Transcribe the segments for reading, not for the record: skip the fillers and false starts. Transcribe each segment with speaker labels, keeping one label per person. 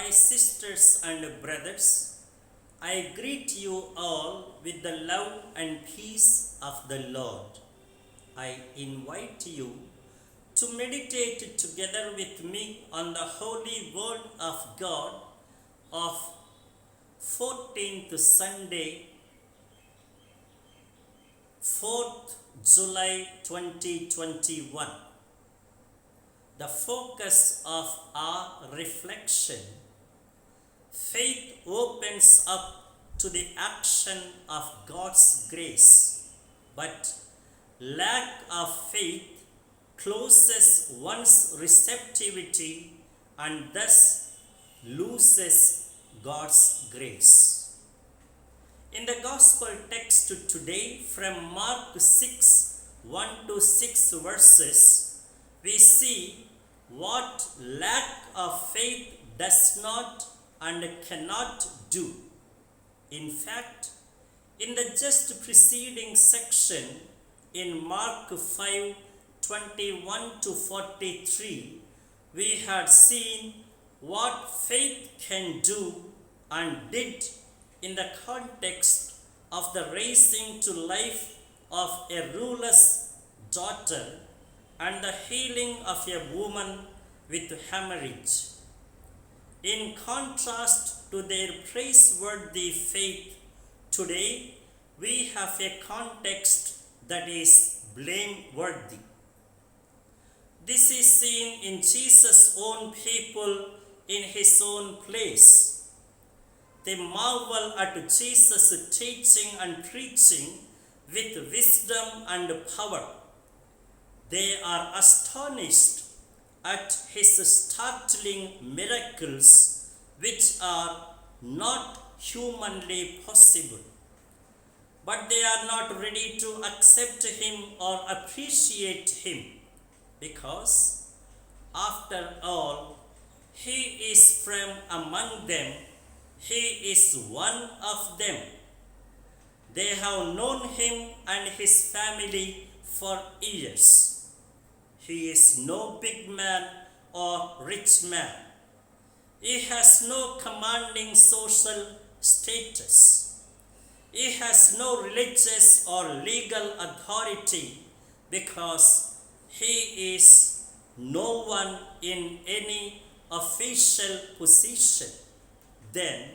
Speaker 1: My sisters and brothers, I greet you all with the love and peace of the Lord. I invite you to meditate together with me on the holy word of God of 14th Sunday, 4th July 2021. The focus of our reflection: faith opens up to the action of God's grace, but lack of faith closes one's receptivity and thus loses God's grace. In the gospel text today from Mark 6 1 to 6 verses, we see what lack of faith does not and cannot do. In fact, in the just preceding section in Mark 5 21 to 43, we had seen what faith can do and did in the context of the raising to life of a ruler's daughter and the healing of a woman with hemorrhage. In contrast to their praiseworthy faith, today we have a context that is blameworthy. This is seen in Jesus' own people in his own place. They marvel at Jesus' teaching and preaching with wisdom and power. They are astonished at his startling miracles, which are not humanly possible. But they are not ready to accept him or appreciate him, because, after all, he is from among them, he is one of them. They have known him and his family for years. He is no big man or rich man. He has no commanding social status. He has no religious or legal authority because he is no one in any official position. Then,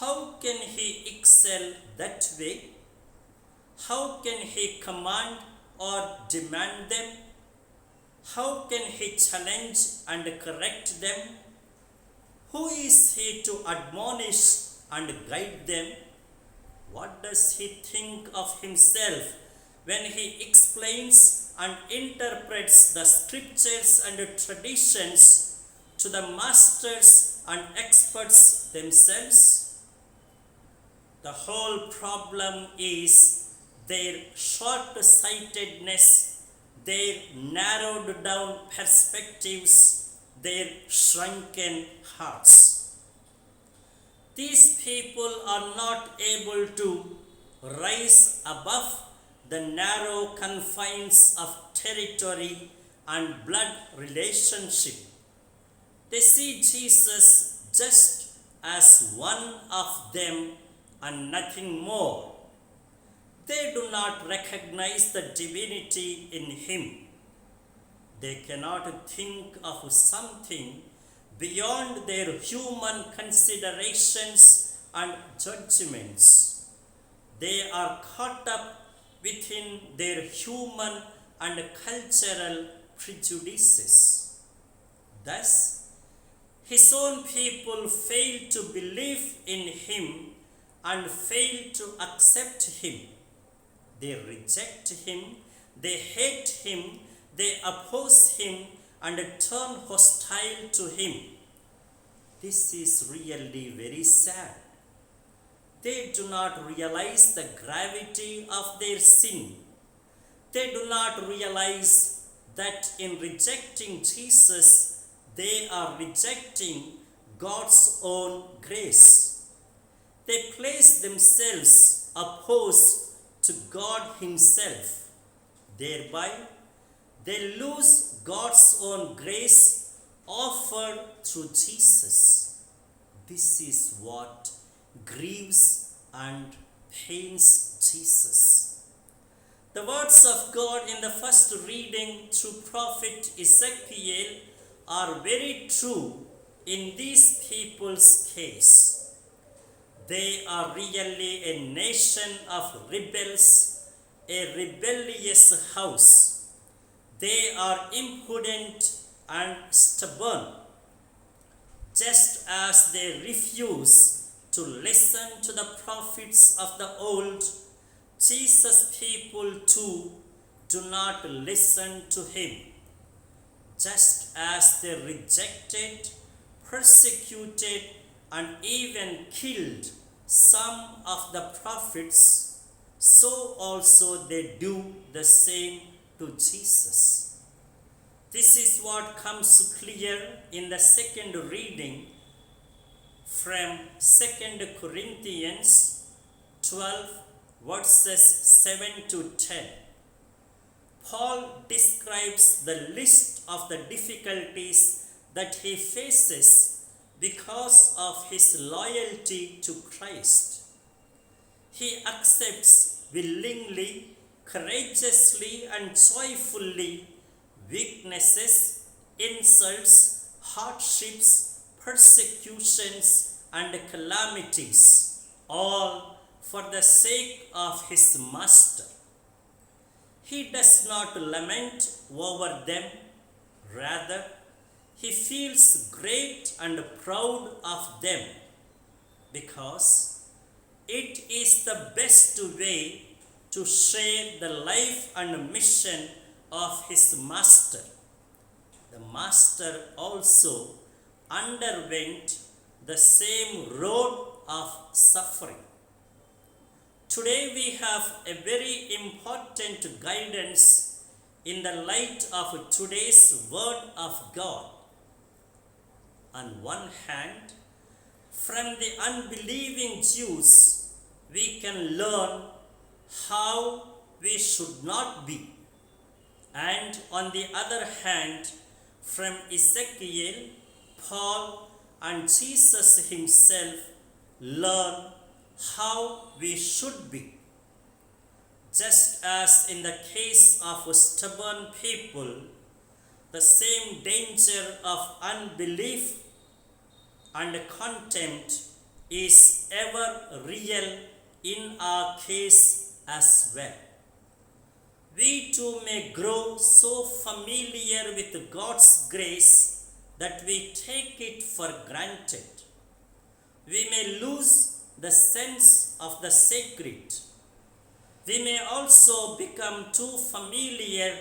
Speaker 1: how can he excel that way? How can he command or demand them? How can he challenge and correct them? Who is he to admonish and guide them? What does he think of himself when he explains and interprets the scriptures and traditions to the masters and experts themselves? The whole problem is their short-sightedness, their narrowed down perspectives, their shrunken hearts. These people are not able to rise above the narrow confines of territory and blood relationship. They see Jesus just as one of them and nothing more. They do not recognize the divinity in him. They cannot think of something beyond their human considerations and judgments. They are caught up within their human and cultural prejudices. Thus, his own people fail to believe in him and fail to accept him. They reject him, they hate him, they oppose him and turn hostile to him. This is really very sad. They do not realize the gravity of their sin. They do not realize that in rejecting Jesus, they are rejecting God's own grace. They place themselves opposed to God himself. Thereby, they lose God's own grace offered through Jesus. this is what grieves and pains Jesus. The words of God in the first reading through prophet Ezekiel are very true in these people's case. They are really a nation of rebels, a rebellious house. They are impudent and stubborn. Just as they refuse to listen to the prophets of the old, Jesus' people too do not listen to him. Just as they rejected, persecuted, and even killed some of the prophets, so also they do the same to Jesus. This is what comes clear in the second reading from 2 Corinthians 12 verses 7 to 10. Paul describes the list of the difficulties that he faces because of his loyalty to Christ. He accepts willingly, courageously, and joyfully weaknesses, insults, hardships, persecutions, and calamities, all for the sake of his master. He does not lament over them, rather, he feels great and proud of them because it is the best way to share the life and mission of his master. The master also underwent the same road of suffering. Today we have a very important guidance in the light of today's word of God. On one hand, from the unbelieving Jews, we can learn how we should not be. And on the other hand, from Ezekiel, Paul, and Jesus himself learn how we should be. Just as in the case of stubborn people, the same danger of unbelief and contempt is ever real in our case as well. We too may grow so familiar with God's grace that we take it for granted. We may lose the sense of the sacred. We may also become too familiar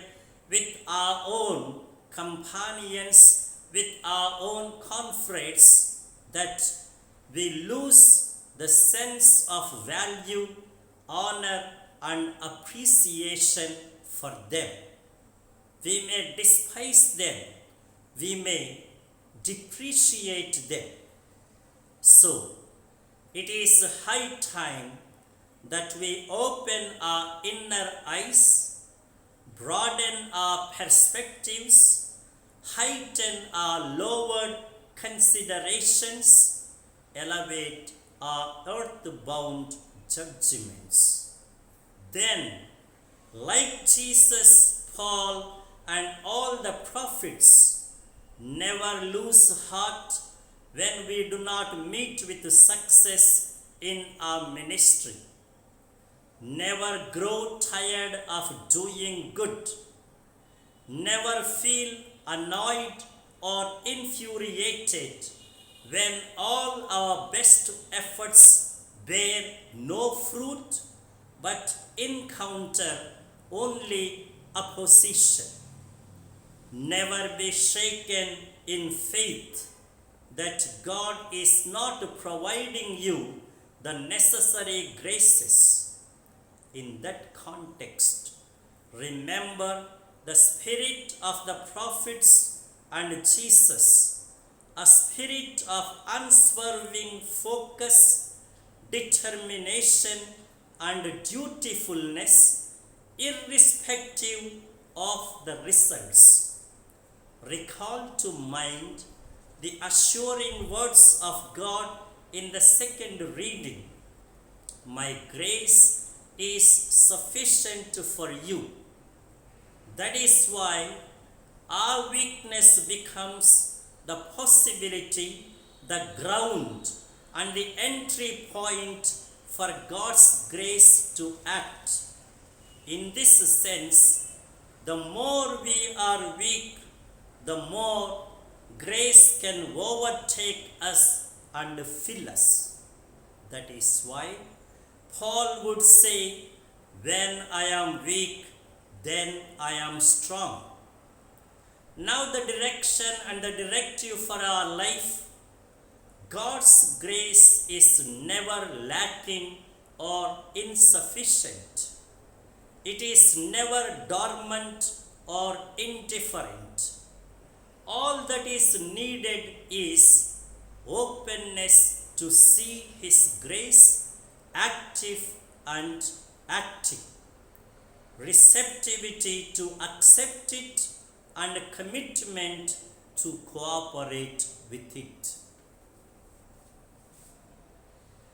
Speaker 1: with our own companions, with our own confrères, that we lose the sense of value, honor, and appreciation for them. We may despise them. We may depreciate them. So, it is high time that we open our inner eyes, broaden our perspectives, heighten our lowered considerations, elevate our earthbound judgments. Then, like Jesus, Paul, and all the prophets, never lose heart when we do not meet with success in our ministry. Never grow tired of doing good. Never feel annoyed or infuriated when all our best efforts bear no fruit but encounter only opposition. Never be shaken in faith that God is not providing you the necessary graces. In that context, remember the spirit of the prophets and Jesus, a spirit of unswerving focus, determination, and dutifulness, irrespective of the results. Recall to mind the assuring words of God in the second reading. My grace is sufficient for you. That is why our weakness becomes the possibility, the ground, and the entry point for God's grace to act. In this sense, the more we are weak, the more grace can overtake us and fill us. That is why Paul would say, when I am weak, then I am strong. Now the direction and the directive for our life, God's grace is never lacking or insufficient. It is never dormant or indifferent. All that is needed is openness to see His grace active and active, receptivity to accept it, and commitment to cooperate with it.